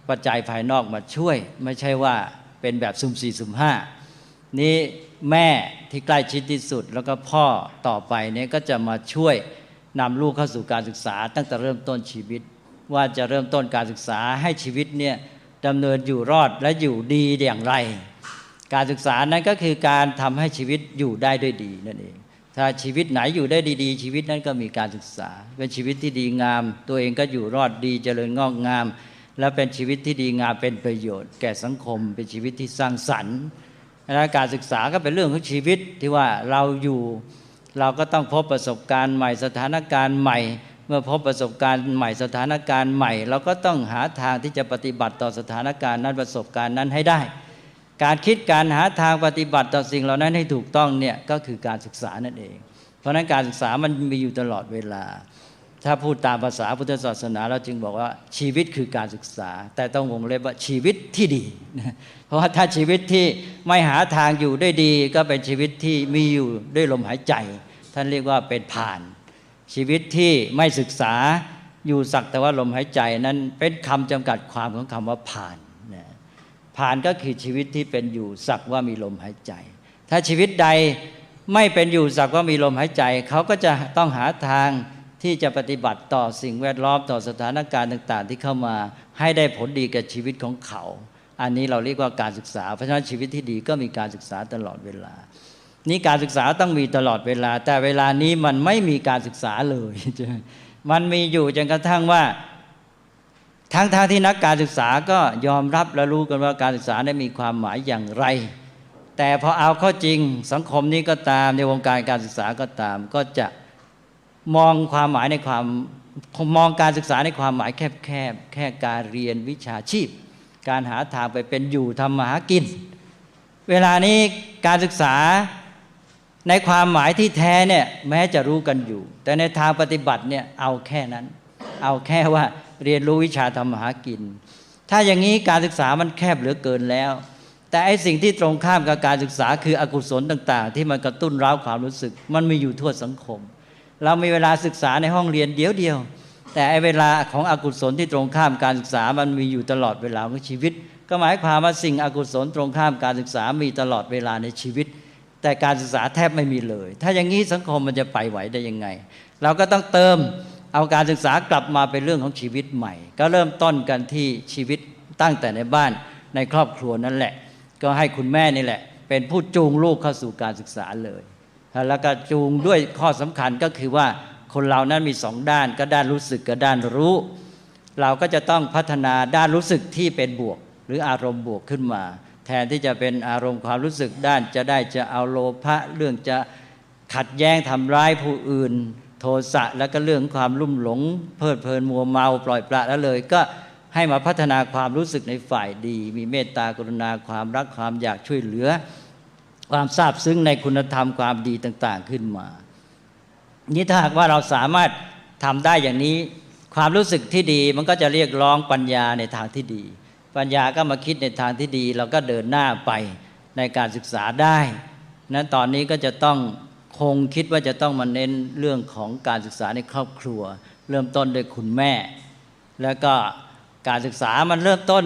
ปัจจัยภายนอกมาช่วยไม่ใช่ว่าเป็นแบบสุ่มสี่สุ่มห้านี้แม่ที่ใกล้ชิดที่สุดแล้วก็พ่อต่อไปเนี่ยก็จะมาช่วยนำลูกเข้าสู่การศึกษาตั้งแต่เริ่มต้นชีวิตว่าจะเริ่มต้นการศึกษาให้ชีวิตเนี่ยดำเนินอยู่รอดและอยู่ดีอย่างไรการศึกษานั้นก็คือการทำให้ชีวิตอยู่ได้ด้วยดีนั่นเองถ้าชีวิตไหนอยู่ได้ดีๆชีวิตนั้นก็มีการศึกษาเป็นชีวิตที่ดีงามตัวเองก็อยู่รอดดีเจริญงอกงามและเป็นชีวิตที่ดีงามเป็นประโยชน์แก่สังคมเป็นชีวิตที่สร้างสรรค์และการศึกษาก็เป็นเรื่องของชีวิตที่ว่าเราอยู่เราก็ต้องพบประสบการณ์ใหม่สถานการณ์ใหม่เมื่อพบประสบการณ์ใหม่สถานการณ์ใหม่เราก็ต้องหาทางที่จะปฏิบัติต่อสถานการณ์นั้นประสบการณ์นั้นให้ได้การคิดการหาทางปฏิบัติต่อสิ่งเหล่านั้นให้ถูกต้องเนี่ยก็คือการศึกษานั่นเองเพราะฉะนั้นการศึกษามันมีอยู่ตลอดเวลาถ้าพูดตามภาษาพุทธศาสนาเราจึงบอกว่าชีวิตคือการศึกษาแต่ต้องวงเล็บว่าชีวิตที่ดีเพราะว่าถ้าชีวิตที่ไม่หาทางอยู่ได้ดีก็เป็นชีวิตที่มีอยู่ด้วยลมหายใจท่านเรียกว่าเป็นผ่านชีวิตที่ไม่ศึกษาอยู่สักแต่ว่าลมหายใจนั้นเป็นคำจำกัดความของคำว่าผ่านผ่านก็คือชีวิตที่เป็นอยู่สักว่ามีลมหายใจถ้าชีวิตใด ไม่เป็นอยู่สักว่ามีลมหายใจเขาก็จะต้องหาทางที่จะปฏิบัติต่อสิ่งแวดล้อมต่อสถานการณ์ต่างๆที่เข้ามาให้ได้ผลดีแก่ชีวิตของเขาอันนี้เราเรียกว่าการศึกษาเพราะฉะนั้นชีวิตที่ดีก็มีการศึกษาตลอดเวลานี่การศึกษาต้องมีตลอดเวลาแต่เวลานี้มันไม่มีการศึกษาเลยมันมีอยู่จนกระทั่งว่าทั้งที่นักการศึกษาก็ยอมรับและรู้กันว่าการศึกษาได้มีความหมายอย่างไรแต่พอเอาเข้าจริงสังคมนี้ก็ตามในวงการการศึกษาก็ตามก็จะมองความหมายในความมองการศึกษาในความหมายแคบๆแค่การเรียนวิชาชีพการหาทางไปเป็นอยู่ทำมาหากินเวลานี้การศึกษาในความหมายที่แท้เนี่ยแม้จะรู้กันอยู่แต่ในทางปฏิบัติเนี่ยเอาแค่นั้นเอาแค่ว่าเรียนรู้วิชาทำมาหากินถ้าอย่างนี้การศึกษามันแคบเหลือเกินแล้วแต่ไอ้สิ่งที่ตรงข้ามกับการศึกษาคืออกุศลต่างๆที่มันกระตุ้นเร้าความรู้สึกมันมีอยู่ทั่วสังคมเรามีเวลาศึกษาในห้องเรียนเดียวแต่ไอ้เวลาของอกุศลที่ตรงข้ามการศึกษามันมีอยู่ตลอดเวลาของชีวิตก็หมายความว่าสิ่งอกุศลตรงข้ามการศึกษามีตลอดเวลาในชีวิตแต่การศึกษาแทบไม่มีเลยถ้าอย่างนี้สังคมมันจะไปไหวได้ยังไงเราก็ต้องเติมเอาการศึกษากลับมาเป็นเรื่องของชีวิตใหม่ก็เริ่มต้นกันที่ชีวิตตั้งแต่ในบ้านในครอบครัวนั่นแหละก็ให้คุณแม่นี่แหละเป็นผู้จูงลูกเข้าสู่การศึกษาเลยแล้วก็จูงด้วยข้อสำคัญก็คือว่าคนเรานั้นมีสองด้านก็ด้านรู้สึกกับด้านรู้เราก็จะต้องพัฒนาด้านรู้สึกที่เป็นบวกหรืออารมณ์บวกขึ้นมาแทนที่จะเป็นอารมณ์ความรู้สึกด้านจะเอาโลภะเรื่องจะขัดแย้งทำร้ายผู้อื่นโทสะแล้วก็เรื่องความลุ่มหลงเพลิดเพลินมัวเมาปล่อยปละแล้วเลยก็ให้มาพัฒนาความรู้สึกในฝ่ายดีมีเมตตากรุณาความรักความอยากช่วยเหลือความซาบซึ้งในคุณธรรมความดีต่างๆขึ้นมานี่ถ้าหากว่าเราสามารถทำได้อย่างนี้ความรู้สึกที่ดีมันก็จะเรียกร้องปัญญาในทางที่ดีปัญญาก็มาคิดในทางที่ดีเราก็เดินหน้าไปในการศึกษาได้นั้นตอนนี้ก็จะต้องคงคิดว่าจะต้องมาเน้นเรื่องของการศึกษาในครอบครัวเริ่มต้นโดยคุณแม่แล้วก็การศึกษามันเริ่มต้น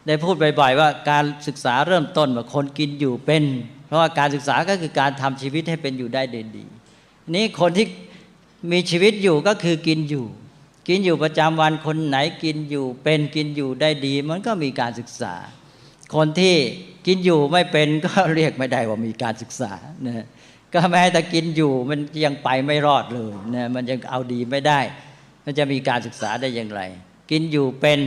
ได้พูดบ่อยๆว่าการศึกษาเริ่มต้นว่าคนกินอยู่เป็นเพราะว่าการศึกษาก็คือการทำชีวิตให้เป็นอยู่ได้ดีนี้คนที่มีชีวิตอยู่ก็คือกินอยู่ประจำวันคนไหนกินอยู่เป็นกินอยู่ได้ดีมันก็มีการศึกษาคนที่กินอยู่ไม่เป็นก็เรียกไม่ได้ว่ามีการศึกษานะก็แม้แต่กินอยู่มันยังไปไม่รอดเลยนะมันยังเอาดีไม่ได้มันจะมีการศึกษาได้อย่างไรกินอยู่เป็น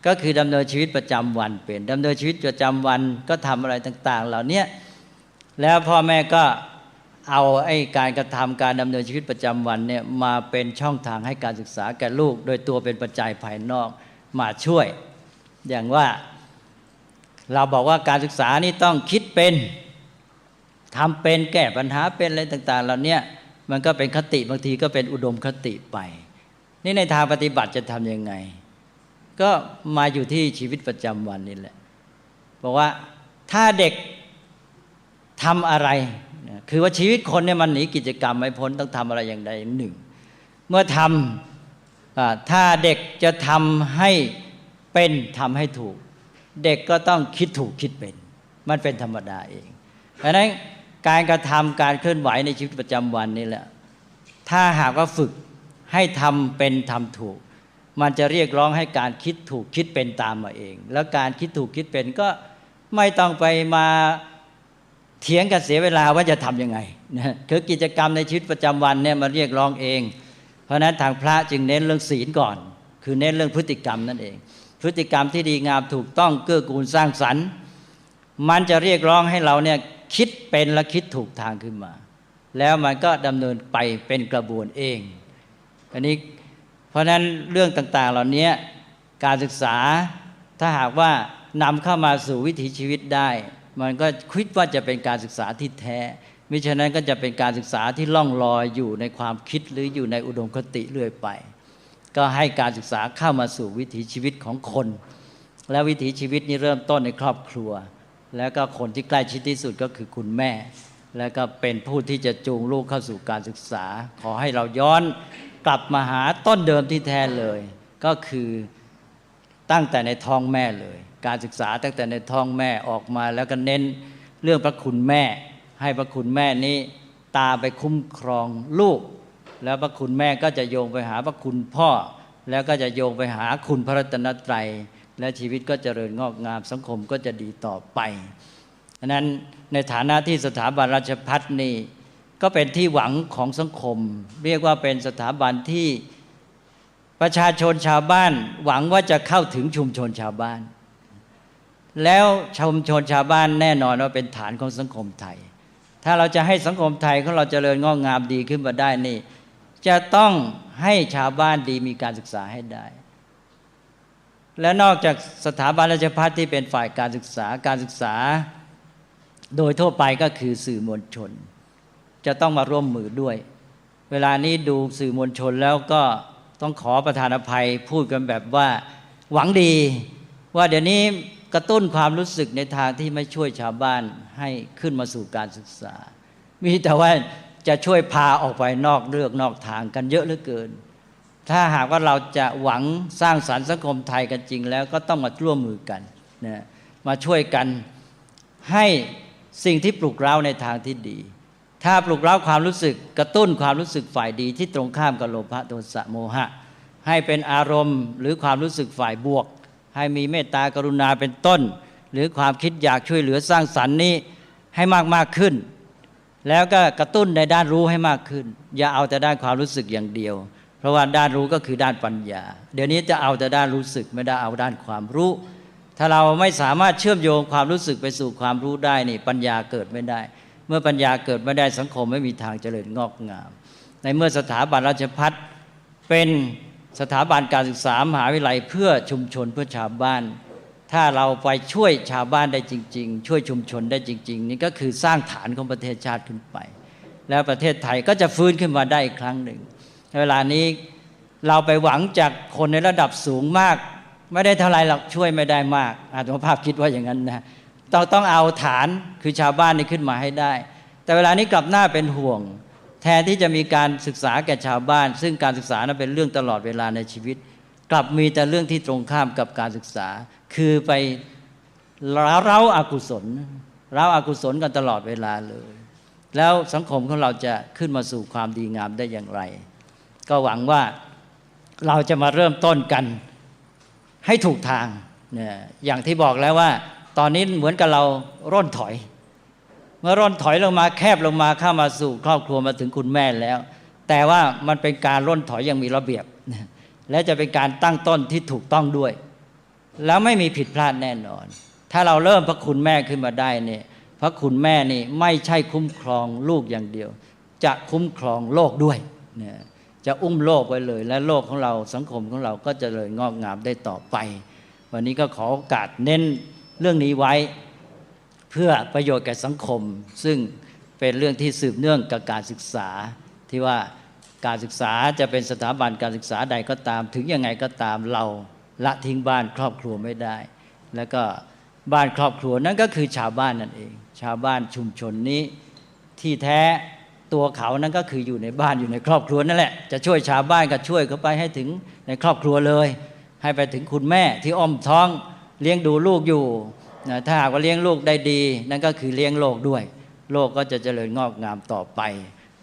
ก็คือดำเนินชีวิตประจำวันเป็นดำเนินชีวิตประจำวันก็ทำอะไรต่างๆเหล่านี้แล้วพ่อแม่ก็เอาไอ้การกระทำการดำเนินชีวิตประจำวันเนี่ยมาเป็นช่องทางให้การศึกษาแก่ลูกโดยตัวเป็นปัจจัยภายนอกมาช่วยอย่างว่าเราบอกว่าการศึกษานี่ต้องคิดเป็นทำเป็นแก้ปัญหาเป็นอะไรต่างๆเหล่านี้มันก็เป็นคติบางทีก็เป็นอุดมคติไปนี่ในทางปฏิบัติจะทำยังไงก็มาอยู่ที่ชีวิตประจำวันนี่แหละบอกว่าถ้าเด็กทำอะไรคือว่าชีวิตคนเนี่ยมันหนีกิจกรรมไม่พ้นต้องทำอะไรอย่างใดอย่างหนึ่งเมื่อทำถ้าเด็กจะทำให้เป็นทำให้ถูกเด็กก็ต้องคิดถูกคิดเป็นมันเป็นธรรมดาเองเพราะฉะนั้นการกระทำการเคลื่อนไหวในชีวิตประจำวันนี่แหละถ้าหากว่าฝึกให้ทำเป็นทำถูกมันจะเรียกร้องให้การคิดถูกคิดเป็นตามมาเองแล้วการคิดถูกคิดเป็นก็ไม่ต้องไปมาเถียงกันเสียเวลาว่าจะทำยังไงนะคือกิจกรรมในชีวิตประจำวันเนี่ยมันเรียกร้องเองเพราะนั้นทางพระจึงเน้นเรื่องศีลก่อนคือเน้นเรื่องพฤติกรรมนั่นเองพฤติกรรมที่ดีงามถูกต้องเกื้อกูลสร้างสรรค์มันจะเรียกร้องให้เราเนี่ยคิดเป็นและคิดถูกทางขึ้นมาแล้วมันก็ดำเนินไปเป็นกระบวนเองอันนี้เพราะนั้นเรื่องต่างๆเหล่านี้การศึกษาถ้าหากว่านำเข้ามาสู่วิถีชีวิตได้มันก็คิดว่าจะเป็นการศึกษาที่แท้มิฉะนั้นก็จะเป็นการศึกษาที่ล่องลอยอยู่ในความคิดหรืออยู่ในอุดมคติเรื่อยไปก็ให้การศึกษาเข้ามาสู่วิถีชีวิตของคนและวิถีชีวิตนี้เริ่มต้นในครอบครัวแล้วก็คนที่ใกล้ชิดที่สุดก็คือคุณแม่แล้วก็เป็นผู้ที่จะจูงลูกเข้าสู่การศึกษาขอให้เราย้อนกลับมาหาต้นเดิมที่แท้เลยก็คือตั้งแต่ในท้องแม่เลยการศึกษาตั้งแต่ในท้องแม่ออกมาแล้วก็เน้นเรื่องพระคุณแม่ ให้พระคุณแม่นี้ตาไปคุ้มครองลูกแล้วพระคุณแม่ก็จะโยงไปหาพระคุณพ่อแล้วก็จะโยงไปหาคุณพระรัตนตรัยและชีวิตก็เจริญงอกงามสังคมก็จะดีต่อไปฉะนั้นในฐานะที่สถาบันราชภัฏนี่ก็เป็นที่หวังของสังคมเรียกว่าเป็นสถาบันที่ประชาชนชาวบ้านหวังว่าจะเข้าถึงชุมชนชาวบ้านแล้วชุมชนชาวบ้านแน่นอนว่าเป็นฐานของสังคมไทยถ้าเราจะให้สังคมไทยของเราเจริญงอกงามดีขึ้นมาได้นี่จะต้องให้ชาวบ้านดีมีการศึกษาให้ได้และนอกจากสถาบันราชภัฏที่เป็นฝ่ายการศึกษาโดยทั่วไปก็คือสื่อมวลชนจะต้องมาร่วมมือด้วยเวลานี้ดูสื่อมวลชนแล้วก็ต้องขอประธานอภัยพูดกันแบบว่าหวังดีว่าเดี๋ยวนี้กระตุ้นความรู้สึกในทางที่ไม่ช่วยชาวบ้านให้ขึ้นมาสู่การศึกษามีแต่ว่าจะช่วยพาออกไปนอกเรื่องนอกทางกันเยอะเหลือเกินถ้าหากว่าเราจะหวังสร้างสรรค์สังคมไทยกันจริงแล้วก็ต้องมาร่วมมือกันนะมาช่วยกันให้สิ่งที่ปลุกเร้าในทางที่ดีถ้าปลุกเร้าความรู้สึกกระตุ้นความรู้สึกฝ่ายดีที่ตรงข้ามกับโลภะโทสะโมหะให้เป็นอารมณ์หรือความรู้สึกฝ่ายบวกให้มีเมตตากรุณาเป็นต้นหรือความคิดอยากช่วยเหลือสร้างสรรค์นี้ให้มากขึ้นแล้วก็กระตุ้นในด้านรู้ให้มากขึ้นอย่าเอาแต่ด้านความรู้สึกอย่างเดียวเพราะว่าด้านรู้ก็คือด้านปัญญาเดี๋ยวนี้จะเอาแต่ด้านรู้สึกไม่ได้เอาด้านความรู้ถ้าเราไม่สามารถเชื่อมโยงความรู้สึกไปสู่ความรู้ได้นี่ปัญญาเกิดไม่ได้เมื่อปัญญาเกิดไม่ได้สังคมไม่มีทางเจริญงอกงามในเมื่อสถาบันราชภัฏเป็นสถาบันการศึกษามหาวิทยาลัยเพื่อชุมชนเพื่อชาวบ้านถ้าเราไปช่วยชาวบ้านได้จริงๆช่วยชุมชนได้จริงๆนี่ก็คือสร้างฐานของประเทศชาติขึ้นไปแล้วประเทศไทยก็จะฟื้นขึ้นมาได้อีกครั้งหนึ่งเวลานี้เราไปหวังจากคนในระดับสูงมากไม่ได้เท่าไรหรอกช่วยไม่ได้มากอาตมาภาพคิดว่าอย่างนั้นนะต้องเอาฐานคือชาวบ้านนี่ขึ้นมาให้ได้แต่เวลานี้กลับหน้าเป็นห่วงแทนที่จะมีการศึกษาแก่ชาวบ้านซึ่งการศึกษานั้นเป็นเรื่องตลอดเวลาในชีวิตกลับมีแต่เรื่องที่ตรงข้ามกับการศึกษาคือไปเร้าอกุศลกันตลอดเวลาเลยแล้วสังคมของเราจะขึ้นมาสู่ความดีงามได้อย่างไรก็หวังว่าเราจะมาเริ่มต้นกันให้ถูกทางเนี่ยอย่างที่บอกแล้วว่าตอนนี้เหมือนกับเราร่นถอยเมื่อร่นถอยลงมาแคบลงมาเข้ามาสู่ครอบครัวมาถึงคุณแม่แล้วแต่ว่ามันเป็นการร่นถอยอย่างมีระเบียบและจะเป็นการตั้งต้นที่ถูกต้องด้วยแล้วไม่มีผิดพลาดแน่นอนถ้าเราเริ่มพระคุณแม่ขึ้นมาได้เนี่ยพระคุณแม่นี่ไม่ใช่คุ้มครองลูกอย่างเดียวจะคุ้มครองโลกด้วยเนี่ยจะอุ้มโลกไว้เลยและโลกของเราสังคมของเราก็จะเลยงอกงามได้ต่อไปวันนี้ก็ขอโอกาสเน้นเรื่องนี้ไว้เพื่อประโยชน์แก่สังคมซึ่งเป็นเรื่องที่สืบเนื่องกับการศึกษาที่ว่าการศึกษาจะเป็นสถาบันการศึกษาใดก็ตามถึงยังไงก็ตามเราละทิ้งบ้านครอบครัวไม่ได้แล้วก็บ้านครอบครัวนั้นก็คือชาวบ้านนั่นเองชาวบ้านชุมชนนี้ที่แท้ตัวเขานั้นก็คืออยู่ในบ้านอยู่ในครอบครัวนั่นแหละจะช่วยชาวบ้านก็ช่วยเขาไปให้ถึงในครอบครัวเลยให้ไปถึงคุณแม่ที่อ้อมท้องเลี้ยงดูลูกอยู่ถ้าหากว่าเลี้ยงลูกได้ดีนั่นก็คือเลี้ยงโลกด้วยโลกก็จะเจริญงอกงามต่อไป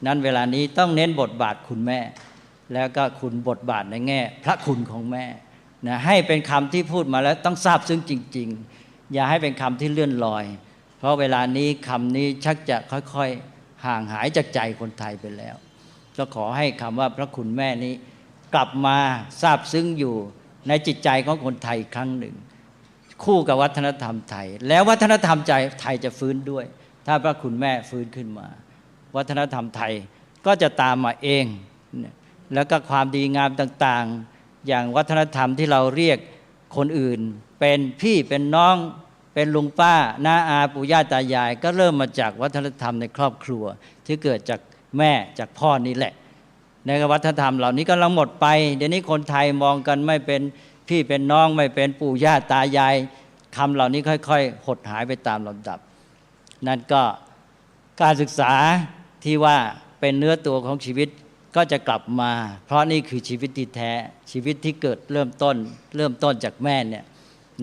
นั้นเวลานี้ต้องเน้นบทบาทคุณแม่แล้วก็คุณบทบาทในแง่พระคุณของแม่นะให้เป็นคำที่พูดมาแล้วต้องทราบซึ้งจริงๆอย่าให้เป็นคำที่เลื่อนลอยเพราะเวลานี้คำนี้ชักจะค่อยๆห่างหายจากใจคนไทยไปแล้วก็ขอให้คำว่าพระคุณแม่นี้กลับมาทราบซึ้งอยู่ในจิตใจของคนไทยอีกครั้งหนึ่งคู่กับวัฒนธรรมไทยแล้ววัฒนธรรมใจไทยจะฟื้นด้วยถ้าพระคุณแม่ฟื้นขึ้นมาวัฒนธรรมไทยก็จะตามมาเองแล้วก็ความดีงามต่างๆอย่างวัฒนธรรมที่เราเรียกคนอื่นเป็นพี่เป็นน้องเป็นลุงป้าน้าอาปู่ย่าตายายก็เริ่มมาจากวัฒนธรรมในครอบครัวที่เกิดจากแม่จากพ่อนี่แหละในวัฒนธรรมเหล่านี้ก็หมดไปเดี๋ยวนี้คนไทยมองกันไม่เป็นพี่เป็นน้องไม่เป็นปู่ย่าตายายคำเหล่านี้ค่อยๆหดหายไปตามลำดับนั่นก็การศึกษาที่ว่าเป็นเนื้อตัวของชีวิตก็จะกลับมาเพราะนี่คือชีวิตที่แท้ชีวิตที่เกิดเริ่มต้นจากแม่เนี่ย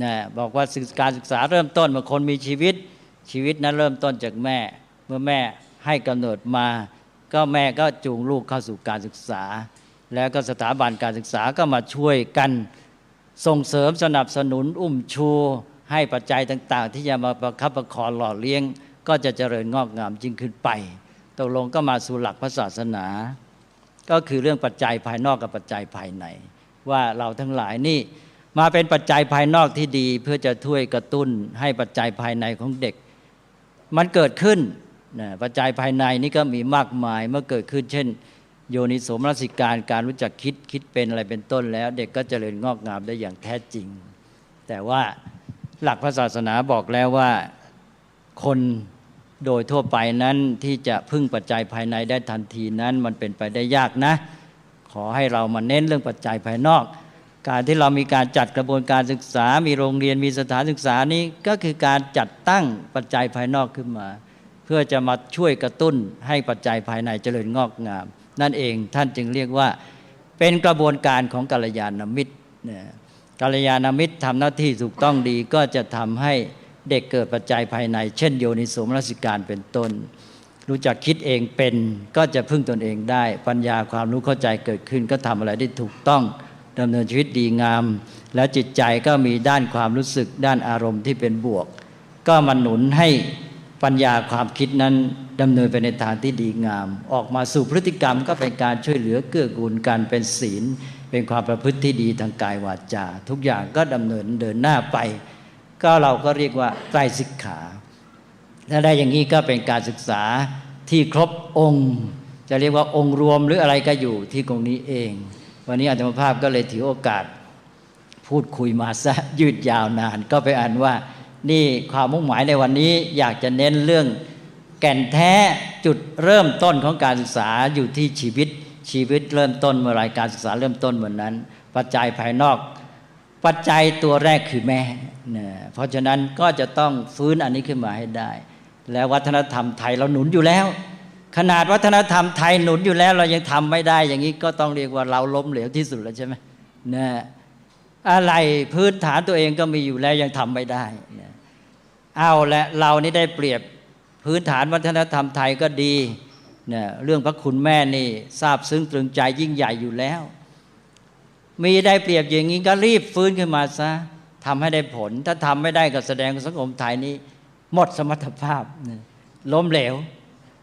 นะบอกว่าการศึกษาเริ่มต้นเมื่อคนมีชีวิตนั้นเริ่มต้นจากแม่ เมื่อแม่ให้กำเนิดมาก็แม่ก็จูงลูกเข้าสู่การศึกษาแล้วก็สถาบันการศึกษาก็มาช่วยกันส่งเสริมสนับสนุนอุ้มชูให้ปัจจัยต่างๆที่จะมาประคับประคองหล่อเลี้ยงก็จะเจริญงอกงามยิ่งขึ้นไปตกลงก็มาสู่หลักพระศาสนาก็คือเรื่องปัจจัยภายนอกกับปัจจัยภายในว่าเราทั้งหลายนี่มาเป็นปัจจัยภายนอกที่ดีเพื่อจะช่วยกระตุ้นให้ปัจจัยภายในของเด็กมันเกิดขึ้นปัจจัยภายในนี่ก็มีมากมายเมื่อเกิดขึ้นเช่นโยนิโสมนสิการการรู้จักคิดเป็นอะไรเป็นต้นแล้วเด็กก็เจริญงอกงามได้อย่างแท้จริงแต่ว่าหลักพระศาสนาบอกแล้วว่าคนโดยทั่วไปนั้นที่จะพึ่งปัจจัยภายในได้ทันทีนั้นมันเป็นไปได้ยากนะขอให้เรามาเน้นเรื่องปัจจัยภายนอกการที่เรามีการจัดกระบวนการศึกษามีโรงเรียนมีสถานศึกษานี้ก็คือการจัดตั้งปัจจัยภายนอกขึ้นมาเพื่อจะมาช่วยกระตุ้นให้ปัจจัยภายในเจริญงอกงามนั่นเองท่านจึงเรียกว่าเป็นกระบวนการของกัลยาณมิตรกัลยาณมิตรทำหน้าที่ถูกต้องดีก็จะทำให้เด็กเกิดปัจจัยภายในเช่นโยนิโสมนสิการเป็นต้นรู้จักคิดเองเป็นก็จะพึ่งตนเองได้ปัญญาความรู้เข้าใจเกิดขึ้นก็ทำอะไรได้ถูกต้องดำเนินชีวิตดีงามและจิตใจก็มีด้านความรู้สึกด้านอารมณ์ที่เป็นบวกก็มาหนุนให้ปัญญาความคิดนั้นดำเนินไปในทางที่ดีงามออกมาสู่พฤติกรรมก็เป็นการช่วยเหลือเกื้อกูลกันเป็นศีลเป็นความประพฤติที่ดีทางกายวาจาทุกอย่างก็ดำเนินเดินหน้าไปก็เราก็เรียกว่าไตรสิกขาถ้าได้อย่างนี้ก็เป็นการศึกษาที่ครบองค์จะเรียกว่าองค์รวมหรืออะไรก็อยู่ที่ตรงนี้เองวันนี้อาตมาภาพก็เลยถือโอกาสพูดคุยมาซะยืดยาวนานก็ไปอ่านว่านี่ความมุ่งหมายในวันนี้อยากจะเน้นเรื่องแก่นแท้จุดเริ่มต้นของการศึกษาอยู่ที่ชีวิตเริ่มต้นเมื่อไรการศึกษาเริ่มต้นเหมือนนั้นปัจจัยภายนอกปัจจัยตัวแรกคือแม่เพราะฉะนั้นก็จะต้องฟื้นอันนี้ขึ้นมาให้ได้แล้ววัฒนธรรมไทยเราหนุนอยู่แล้วขนาดวัฒนธรรมไทยหนุนอยู่แล้วเรายังทำไม่ได้อย่างนี้ก็ต้องเรียกว่าเราล้มเหลวที่สุดแล้วใช่ไหมอะไรพื้นฐานตัวเองก็มีอยู่แล้วยังทำไม่ได้เอาและเรานี่ได้เปรียบพื้นฐานวัฒนธรรมไทยก็ดีเรื่องพระคุณแม่นี่ซาบซึ้งตรึงใจยิ่งใหญ่อยู่แล้วมีได้เปรียบอย่างนี้ก็รีบฟื้นขึ้นมาซะทำให้ได้ผลถ้าทำไม่ได้ก็แสดงสังคมไทยนี้หมดสมรรถภาพล้มเหลว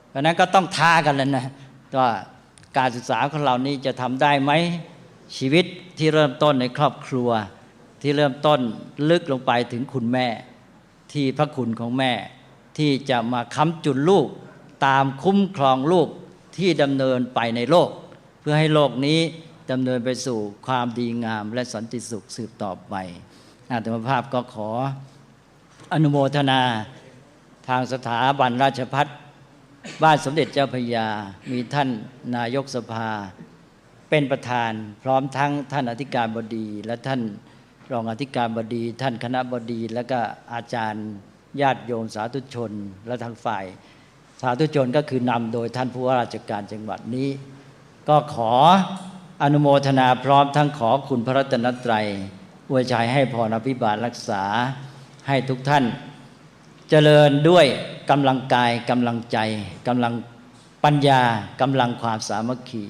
เพราะนั้นก็ต้องท้ากันแล้วนะว่าการศึกษาของเรานี่จะทำได้ไหมชีวิตที่เริ่มต้นในครอบครัวที่เริ่มต้นลึกลงไปถึงคุณแม่ที่พระคุณของแม่ที่จะมาค้ำจุนลูกตามคุ้มครองลูกที่ดำเนินไปในโลกเพื่อให้โลกนี้ดำเนินไปสู่ความดีงามและสันติสุขสืบต่อไปอาตมาภาพก็ขออนุโมทนาทางสถาบันราชภัฏบ้านสมเด็จเจ้าพระยามีท่านนายกสภาเป็นประธานพร้อมทั้งท่านอธิการบดีและท่านรองอธิการบดีท่านคณบดีและก็อาจารย์ญาติโยมสาธุชนและทางฝ่ายสาธุชนก็คือนำโดยท่านผู้ว่าราชการจังหวัดนี้ก็ขออนุโมทนาพร้อมทั้งขอคุณพระรัตนตรัยอวยชัยให้พรอภิบาลรักษาให้ทุกท่านเจริญด้วยกำลังกายกำลังใจกำลังปัญญากำลังความสามัคคี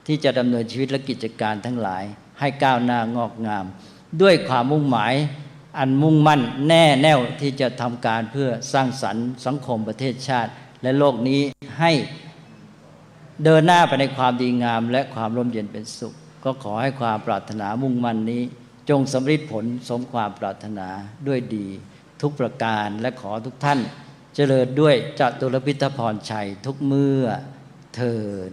ที่จะดำเนินชีวิตและกิจการทั้งหลายให้ก้าวหน้างอกงามด้วยความมุ่งหมายอันมุ่งมั่นแน่แน่วที่จะทำการเพื่อสร้างสรรค์สังคมประเทศชาติและโลกนี้ให้เดินหน้าไปในความดีงามและความร่มเย็นเป็นสุขก็ขอให้ความปรารถนามุ่งมั่นนี้จงสำเร็จผลสมความปรารถนาด้วยดีทุกประการและขอทุกท่านเจริญด้วยจตุรพิทพรชัยทุกเมื่อเทอญ